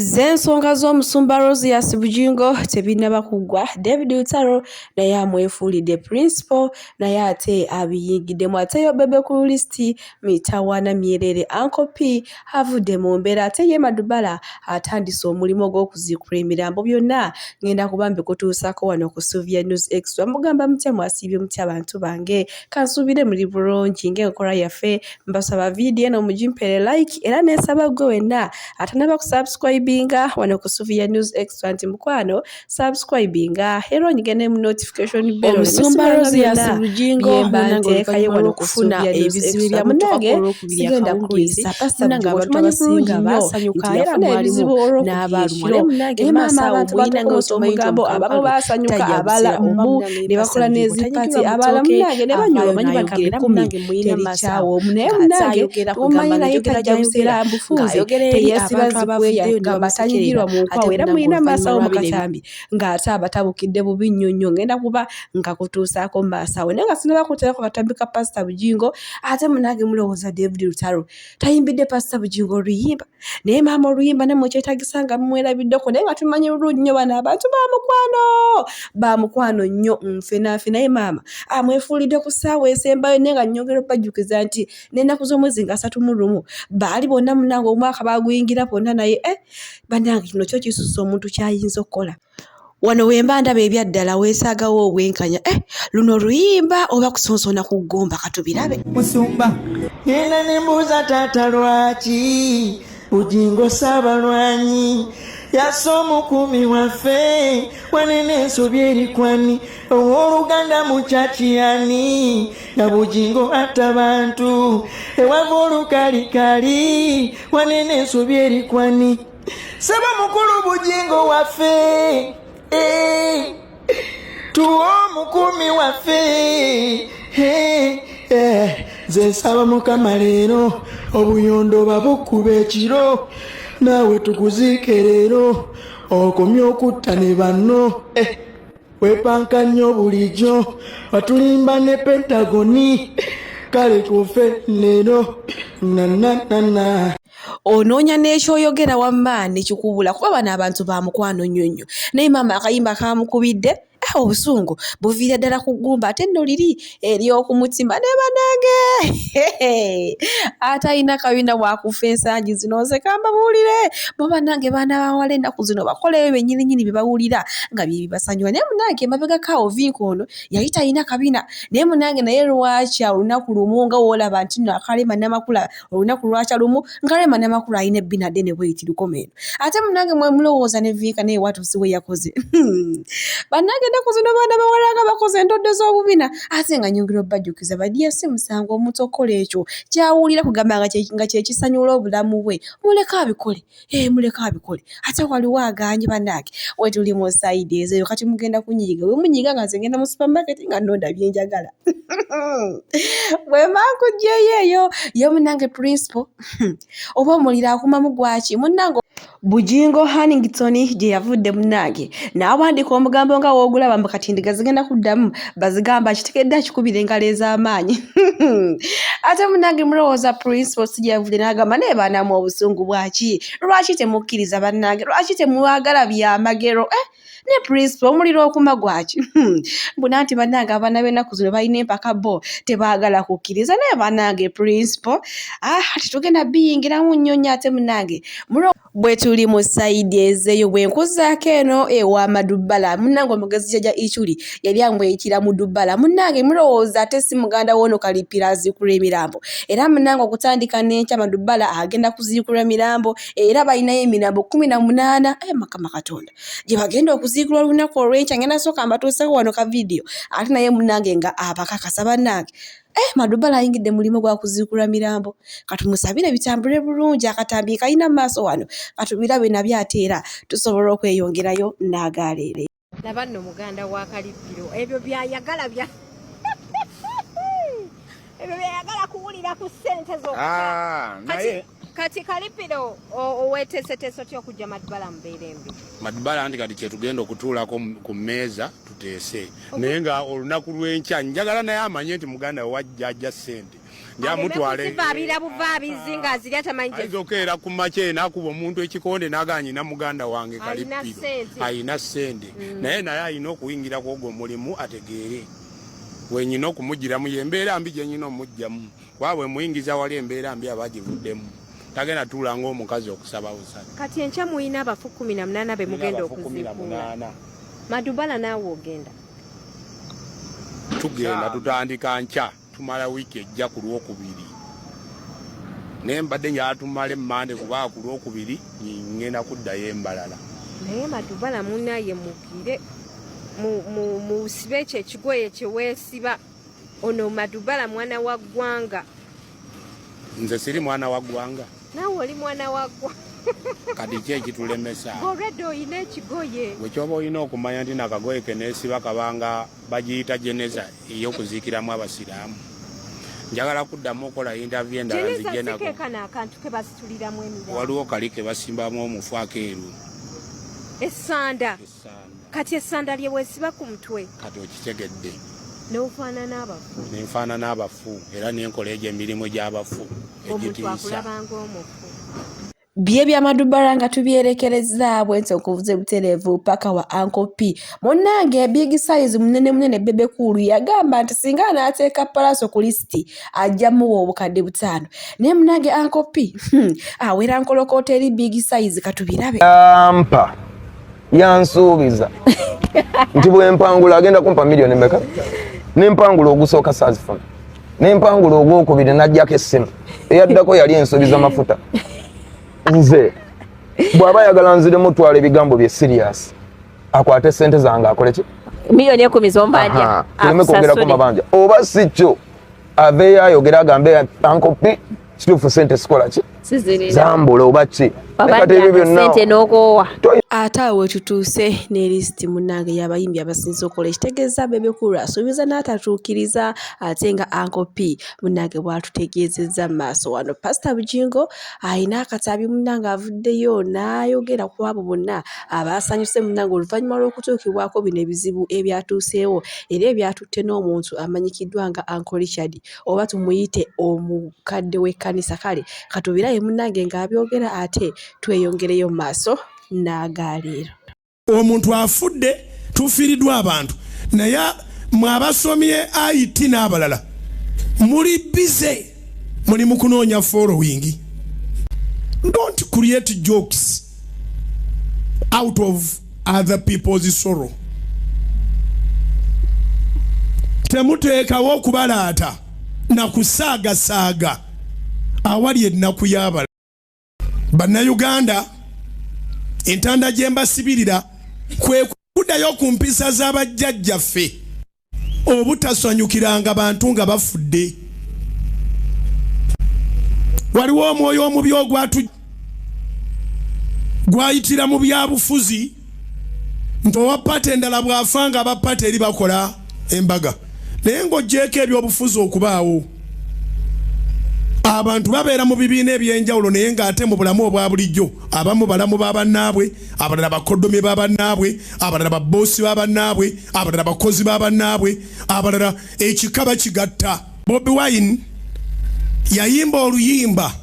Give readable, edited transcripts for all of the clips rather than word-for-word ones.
Zensonga z'omusumba Pastor Bujingo tebinaba kugwa. David Lutalo naye amwefulide principal naye ate abiyigiddemu ate yo bebe ku listi mitawana myerere Uncle P avudde mu mbeera ate ye Madubala atandise omulimu gw'okuziikula emirambo byonna ngenda kubambe kutuusako wano ku Sylvia News Extra mugamba mutya mwasiibye mutya abantu bange kansuubire muri bulungi ng'enkola yaffe mbasaba vidiyo eno mugimpere like era neesaba gwe wenna atanaba kusubscribinga wano ku Sylvia News Extra nti mukwano subscribinga era onyigene mu notification bell omusumba Pastor Bujingo mbanteekaye wano kufuna ebizibu bya munange sigenda kuyisa pasanga abantu abasinga basanyuka era mwalimu n'abalumale munange maama abantu batulina omugambo abamu basanyuka abala mbu ne bakola n'ezipati abala munange ne banywa bamanyi bagambira munange muyina masaawo naye munange tumanyi naye tajja kuseera mbufuuzi teyesibazikwya nga batanyigirwa mu nkwawo era muyina masaawo mu katambi ng'ate abatabukidde bubi nnyonnyo ngenda kuba nga kutuusaako mu masaawo naye nga sinaba kuteerako katambi ka Pastor Bujingo ate munange mulowooza David Lutalo tayimbidde Pastor Bujingo oluyimba naye maama oluyimba ne mukyetagisa nga mumwerabiddeko naye nga tumanyi bulungi nnyo bano abantu bamukwano nnyo nfe naye maama amwefuulidde ku ssaawa esembayo naye nga nnyongera okubajjukiza nti n'ennaku z'omwezi nga 31 baali bonna munange omwaka baguyingira bonna naye bannange kino kyo kisusa omuntu kyayinza okukola wano wemba ndaba ebyaddala weesaagawo obwenkanya luno luyimba oba kusonsona ku ggomba katubirabe musumba ngenda ne mbuuza taata lwaki Bujingo Saabalwanyi yassa omukumi waffe wanene ensobi erikwani owooluganda mukyakiyani na Bujingo atta bantu ewava olukalikali wanene ensobi erikwani saba mukulu Bujingo waffe tuwa omukumi waffe nze nsaba Mukama leero obuyondo babukuba ekiro naawe tukuziike leero okomye okutta ne banno weepanka nnyo bulijjo batulimba ne Pentagoni kale tufe leero nananana onoonya n'ekyoyogera wamma nekikubula kuba bano abantu ba mukwano nnyonnyo naye maama akayimba kamukubidde obusungu buviira ddala ku ggumba ate nno liri ery'okumutima ne banange atalina kabina bwakufa ensangi zino nze kambabuulire bo bannange baana bawala ennaku zino bakoleyo bennyininyini bye bawulira nga bye bibasanyuwa naye munange emabegako Vinko ono yali talina kabina naye munange naye lwaki olunaku lumu nga woolaba nti nno akalema Namakula olunaku lwakya lumu nga Lema Namakula alina ebbina ddene bweyiti lukomeeno ate munange mwe mulowooza ne Vinka naye watuusi we yakoze bannange ennaku zino baana bawala nga bakoze endoddo z'obubina ate nga nyongera obbajjukiza badiyesi musango omuntu okukola ekyo kyawulira kugamba nga kyekisanyula obulamu bwe muleka abikole ate waliwo aganye bannange we tuli mu sayidi ezo kati mugenda kunyiiga we munyiiga nga nze ngenda mu supermarket nga nnonda byenjagala bwe mankujjeyo eyo ye munnange principal oba omuliro akumamu gwaki munnange Bujingo Hannington gye yavudde munnange n'awandiika omugambo nga woogulaba mbu kati ndiga zigenda kuddamu bazigamba kitekedde akikubira engalo ez'amaanyi ate munnange mulowooza principal si gye yavudde n'agamba naye baanamu obusungu bwaki lwaki temukkiriza bannange lwaki temwagala byamagero ne principal omuliro okuma gwaki mbuna nti bannange abaana b'ennaku zino balina empaka bo tebaagala kukkiriza naye bannange principal tetugenda biyingiramu nnyo nnyo ate munnange bwe tuli mu sayidi ezeeyo bwe nkuzaako eno ewa Madubala munnange omugezi jaja Ichuli yali amweyitira Mudubala munnange mulowooza ate si muganda w'ono Kalipira aziikula emirambo era munnange okutandika n'enkya Madubala agenda kuziikula emirambo era balinayo emirambo 18 Mukama Katonda gye bagenda okuziikula olunaku olw'enkya ngenda sooka mbatuuseko wano ka vidiyo ate naye munnange nga abakakasa bannange Madubala ayingidde mulimu gwa kuziikula mirambo katumusabire bitambule bulungi akatambi kalina mu maaso wano katubirabe nabyo ate era tusobola okweyongerayo n'agaleere laba nno muganda wa Kalipiro ebyo byayagala ebyo byayagala kuwulira ku ssente zokka kati Kalipiro oweeteeseteese otya okujja Madubala mubeerembi Madubala anti kati kyetugenda okutuulako ku mmeeza tuteese naye nga olunaku lw'enkya njagala naye amanye nti muganda we wajja ajja ssente nja mutwale babira buvabi zinga zilya tamanyi azokera ku mache nakuba omuntu ekikonde naganyi na muganda wange kalipiro ayina sente naye ayina okuyingira kwogo mulimu ategeere wenyina okumugira mu yembeera mbi gyenyina omujjamu kwabwe muyingiza wali embeera mbi abagivuddemu tagenda tulanga omukazi okusaba busana kati encha muina abafu 18 be mugenda okuzikula Madubala naawe ogenda tugenda tutandika ncha tumala wiki ejja ku Lwokubiri nembadde njatumale mmande kuba ku Lwokubiri ngenda kuddayo embalala naye Madubala munaye mugire mu sibeche ekigoye kyeweesiba ono Madubala mwana wa ggwanga nze siri mwana wa ggwanga naawe oli mwana wa ggwanga kati ki ekitulemesa already oyina ekigoye bwekyoba olina okumanya nti nakagoye keneesiba kabanga bagiyita jeneza ey'okuziikiramu abasiraamu njagala kuddamu okola interview endala nzigenako akantu ke basituliramu emiryango waliwo kali ke basimbamu omufu akeeru essanda kati essanda lye weesiba ku mutwe kati okitegedde n'ofaanana abafu nenfaanana abafu era nenkola egyo emirimu gy'abafu omuntu akulabanga omufu bye bya Madubala nga tubyerekereza bwense okuvuze buterevu paka wa Uncle P munange big size munene bebe kulu yagamba nti singa anateeka palaso ku listi ajjamu obukadde 5 ne munange Uncle P awera nkolokota eri big size katubirabe ampa yansuubiza nti bwempangula agenda kumpa milioni meka nempangula ogusooka sazifa nempangula ogwokubiri najjako essimu eyaddako yali ensuubiza mafuta nze bw'aba yagala nzire mutwala ebigambo bye serious akwate sente zange akole ki milioni 10 zombanja tuleme kwogera mabanja oba si kyo aveeyo ayogera agambe Uncle P kituufu sente sikola ki zambula oba ki kati ebyo byonna sente n'okoowa ate awo tutuuse ne listi munange y'abayimbi abasinze okola ekitegeeza bebe kulu asuubiza n'atatuukiriza ate nga Uncle P munange bw'atutegeezezza mu maaso wano Pastor Bujingo ayina akatabi munange avuddeyo n'ayogera ku abo bonna abaasanyuse munange oluvannyuma lw'okutuukibwako bino ebizibu ebyatuuseewo era ebyatutte n'omuntu amanyikiddwa nga Uncle Richard oba tumuyite omukadde w'ekkanisa kale katubiraye munange ng'abyogera ate tweyongereyo mu maaso n'agaleero omuntu afudde tufiiriddwa abantu naye mwabasomye IT n'abalala muli bize muli mu kunoonya following. Don't create jokes out of other people's sorrow. Temuteekawo okubalaata na kusaagasaaga awali ennaku y'abala. Bannayuganda entanda gye mbasibirira kwe kuddayo ku mpisa z'abajjajjaffe obutasanyukiranga bantu nga bafudde. Waliwo omwoyo omubi gwayitira mu byabufuzi nti owapata endala bw'afa nga abapata eri bakola embaga naye ng'oggyeko ebyobufuzi okubaawo. Abantu babeera mu bibiina ebyenjawulo naye ng'ate mu bulamu obwa bulijjo abamu balamu b'abannaabwe, abalala bakoddomi b'abannaabwe, abalala babboosi b'abannaabwe, abalala bakozi b'abannaabwe, abalala ekika bakigatta. Bobi Wine yayimba oluyimba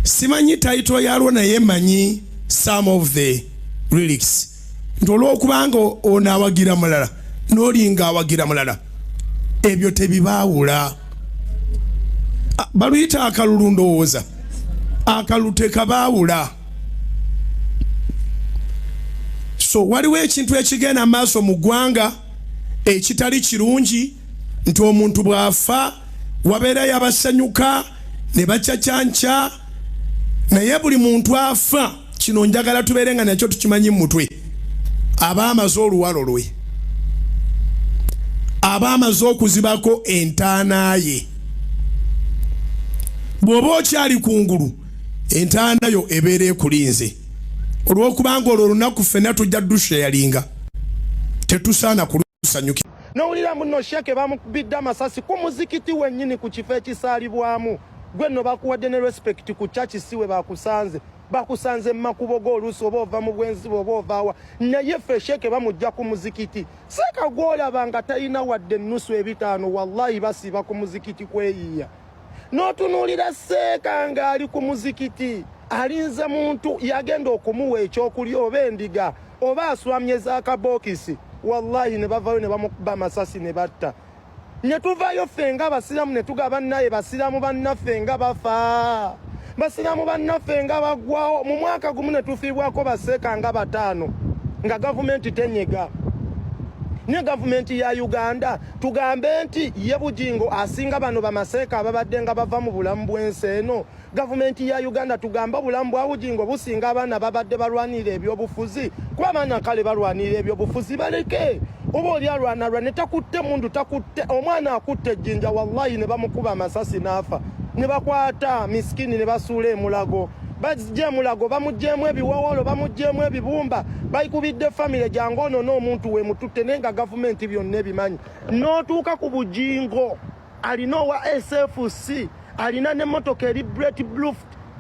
simanyi title yalwo naye manyi some of the lyrics nti olw'okubanga onaawagira mulala n'olinga awagira mulala ebyo tebibaawula. Baluyita akalulu ndowooza akalulu tekabaawula. So waliwo ekintu ekigenda maaso mu ggwanga ekitali kirungi nti omuntu bw'afa wabeerayo abasanyuka ne bacacyanca naye buli muntu afa kino njagala tubeere nga nakyo tukimanyi mu mutwe. Aba amaze oluwalo lwe, aba amaze okuzibako entaana ye. Bw'oba okyali kungulu entaana yo ebeera ekulinze olw'okubanga olwo olunaku ffenna tujja dusheyalinga tetusaana kulusanyukira. N'owulira muno sheke bamukubidde amasasi ku muzikiti wennyini ku kifo ekisaalibwamu gwe no bakuwadde ne respect ku church siwe bakusanze makubo g'oluusi oba ova mu bwenzi oba ovaawa naye ffe sheke bamujja ku muzikiti seeka gw'olaba nga talina wadde ennusu ebitaano wallahi basiiba ku muzikiti kweyiiya n'otunuulira seeka ng'ali ku muzikiti alinze muntu yagenda okumuwa ekyokulya oba endiga oba aswamye z'akabookisi wallahi ne bavayo ne bamukuba amasasi ne batta ne tuvaayo ffe ng'abasiraamu ne tugaba naye basiraamu bannaffe nga bafa basiraamu bannaffe nga baggwawo mu mwaka gumu ne tufiibwako baseeka nga 5 nga gavumenti tenyega ne gavumenti ya Uganda tugambe nti ye Bujingo asinga bano bamaseeka ababadde nga bava mu bulamu bw'ensi eno gavumenti ya Uganda tugamba bulamu bwa Bujingo businga abaana babadde balwanira ebyobufuzi kuba abaana kale balwanira ebyobufuzi baleke oba oli alwana ne takutte mundu takutte omwana akutte ejjinja wallahi ne bamukuba amasasi n'afa ne bakwata miskini ne basuula emulago bajje mulago bamujjeemu ebiwowolo bamujjeemu ebibumba bayikubidde famire jangu ono n'omuntu we mututte naye nga gavumenti byonna ebimanyi n'otuuka ku Bujingo alina owa SFC alina n'emmotoka eri bulletproof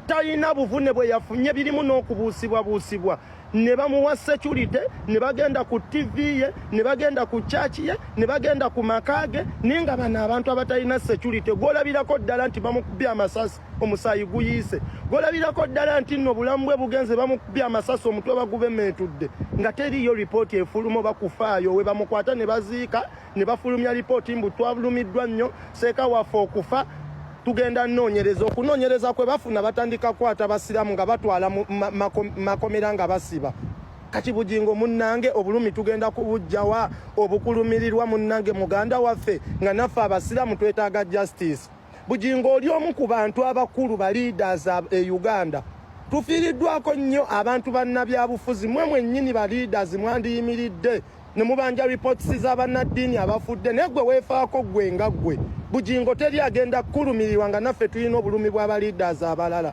talina buvune bwe yafunye birimu n'okubuusibwabuusibwa ne bamuwa security ne bagenda ku TV ye ne bagenda ku church ye ne bagenda ku makage ninga bana abantu abatalina security golabirako ddala nti bamukubye amasasi omusaayi guyiise golabirako ddala nti nno bulamu bwe bugenze bamukubye amasasi omutwe bagubemetudde nga teriyo report efulumo bakufaayo we bamukwata ne baziika ne bafulumya report mbu twabulumiddwa nnyo seeka waffe okufa tugenda nnoonyereza okunoonyereza kwe bafuna batandika kwata basiraamu nga batwala makomera nga basiba kati Bujingo munnange obulumi tugenda kubujjawa obukulumirirwa munnange muganda waffe nga naffe abasiraamu twetaaga justice Bujingo oli omu ku bantu abakulu ba leaders e Uganda tufiiriddwako nnyo abantu bannabyabufuzi mwe mwennyini ba leaders mwandiyimiridde ne mubanja reports z'abannaddiini abafudde naye gwe weefaako gwe nga gwe Bujingo teri agenda kulumirirwa nga naffe tulina obulumi bw'aba leaders abalala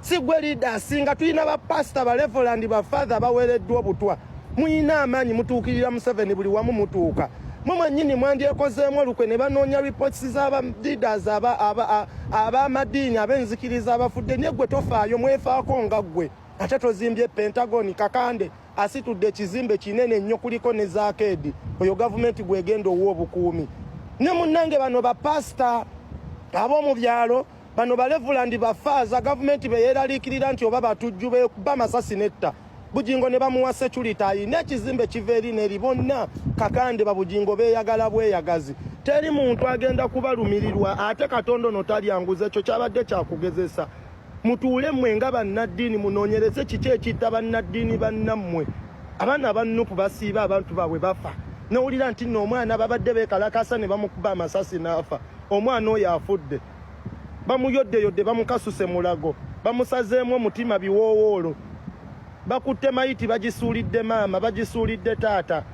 si gwe leaders nga tulina ba pastor ba reverend ba father baweereddwa obutwa muyina amaanyi mutuukirira Museveni buli wamu mutuuka mwe nnyini mwandyekozeemu olukwe ne banoonya reports z'aba leaders ab'amadiini ab'enzikiriza abafudde naye gwe tofaayo mwefaako nga gwe ate tozimbye Pentagon kakande asitudde ekizimbe kinene nnyo kuliko ne zaakeedi oyo gavumenti gwegenda owa obukuumi ne munnange bano bapasita ab'omu byalo bano balevulandi bafaaza gavumenti beyeeraliikirira nti oba batujju bekuba amasasi netta Bujingo ne bamuwa security ayina ekizimbe kiva eri n'eri bonna kakande ba Bujingo beeyagala bweyagazi teri muntu agenda kubalumirirwa ate Katonda notalyanguza ekyo kyabadde kyakugezesa mutuule mmwe nga bannaddiini munoonyereze kiki ekitta bannaddiini bannammwe abaana abannupu basiiba abantu baabwe bafa nowulira nti nno omwana babadde beekalakasa ne bamukuba amasasi n'afa omwana oyo afudde bamuyoddeyodde bamukasuse mulago bamusazeemu omutima biwoowoolo bakutte mayiti bagisuulidde maama bagisuulidde taata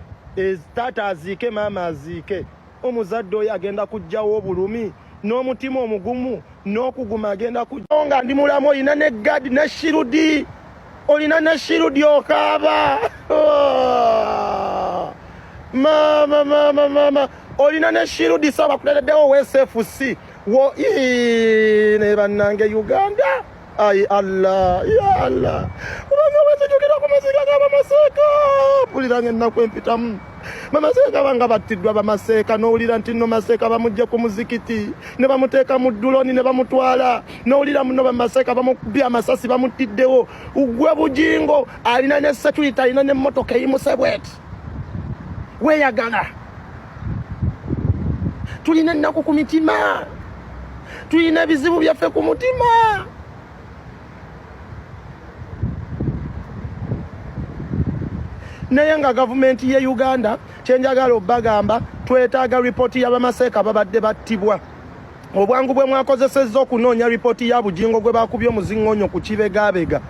taata aziike maama aziike omuzadde oyo agenda kujjawo obulumi n'omutima omugumu n'okuguma agenda kujjawo nga ndi mulamu olina ne gadi ne shirudi olina ne shirudi okaaba mama olina ne shirudi saba kulereddewo WSFC wo ne bannange Uganda ay Allah ya Allah kubanga wezijukira ku masika g'abamaseeka puliranga ennaku empitamu bamaseeka banga battiddwa bamaseeka n'owulira nti nno maseeka bamugje ku muzikiti ne bamuteeka mu dduloni ne bamutwala n'owulira muno bamaseeka bamukubye amasasi bamutiddewo ugwe Bujingo alina ne security alina n'emmotoka eyimuse bweti weeyagala tulina ennaku ku mitima tulina ebizibu byaffe ku mutima naye nga gavumenti ye Uganda kyenjagala obbagamba twetaaga ripooti y'abamaseeka babadde battibwa obwangu bwe mwakozesezza okunoonya ripooti ya Bujingo gwe bakubye omuziŋŋonyo ku kibegaabega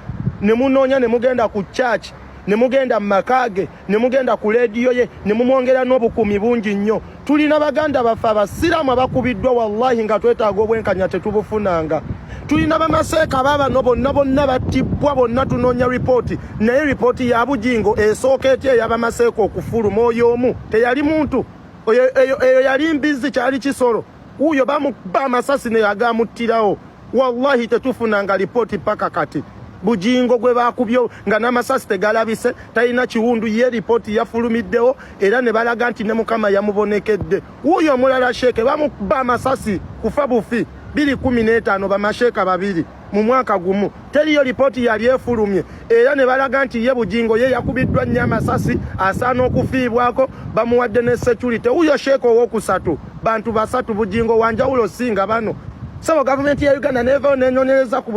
ne munoonya ne mugenda ku church ne mugenda mu makaage ne mugenda ku leediyo ye ne mumwongera n'obukuumi bungi nnyo tulina baganda baffe abasiraamu abakubiddwa wallahi nga twetaaga obwenkanya tetubufunanga tulina bamaseeka baabano bonna battibwa bonna tunoonya ripooti naye ripooti ya Bujingo esooka etya ey'abamaseeka okufuluma oyo omu teyali muntu eyo yali mbizi kyali kisolo uyo bamukuba amasasi ne agamuttirawo wallahi tetufunanga ripoti paka kati. Bujingo gwe bakubyo nga n'amasasi tegalabise talina kiwundu ye ripoti yafulumiddewo era ne balaga nti ne mukama yamubonekedde. Wuyo omulala Sheeke bamukuba amasasi kufa bufi 2015 bamasheeka babiri mu mwaka gumu. Teriyo ripoti yali efulumye era ne balaga nti ye Bujingo ye yakubiddwa nnyo amasasi asaana okufiibwako bamuwadde ne security. Wuyo Sheeke owokusatu bantu basatu Bujingo wanjawulo singa bano. Sawa government ya Uganda never nenyonyereza ku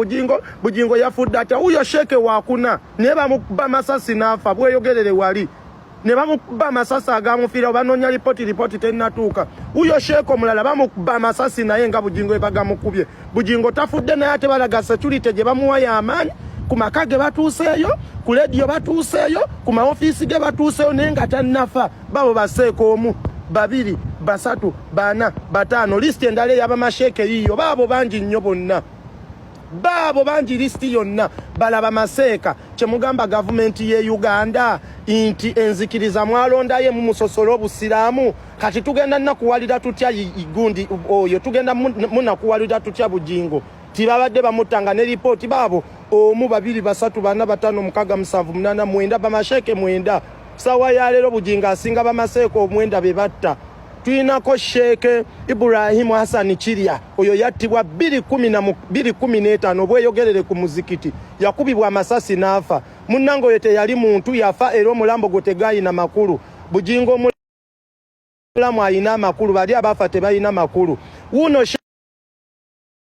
Bujingo yafudde ati uyo Sheeke wakuna ne bamukuba masasi nafa bweyogerere wali ne bamukuba masasi agamufiira banonya ripoti tenatuuka. Uyo Sheeke omulala bamukuba masasi naye nga Bujingo ebagamukubye. Bujingo tafudde naye ate balaga security gye bamuwa y'amaanyi ku maka ge batuuseeyo ku radio batuuseeyo ku maofiisi ge batuuseeyo naye nga tannafa. Babo baseeko omu babiri basatu bana batano list endale y'abamasheeke yiyo babo bangi nnyo bonna. Babo bangi list yonna balaba maseeka kyemugamba gavumenti ye Uganda inti enzikiriza mwalondaye mu musosolo obusiraamu kati tugenda nakuwalira tutya igundi oyo tugenda munakuwalira tutya Bujingo tibabadde bamutanga ne report babo omu babiri basatu bana batano mukaga musanvu munana mwenda bamasheeke mwenda. Sawa ya lero Bujingo asinga bamaseeko omwenda bebatta. Tuinako Sheeke Ibrahim Hassan Chiria oyo yattibwa 2015 bweyogerere ku muzikiti yakubibwa amasasi nafa. Munnango yete yali muntu yafa era omulambo gotegayina makulu. Bujingo omulamu ayina makulu bali abafa tebayina makulu. Wuno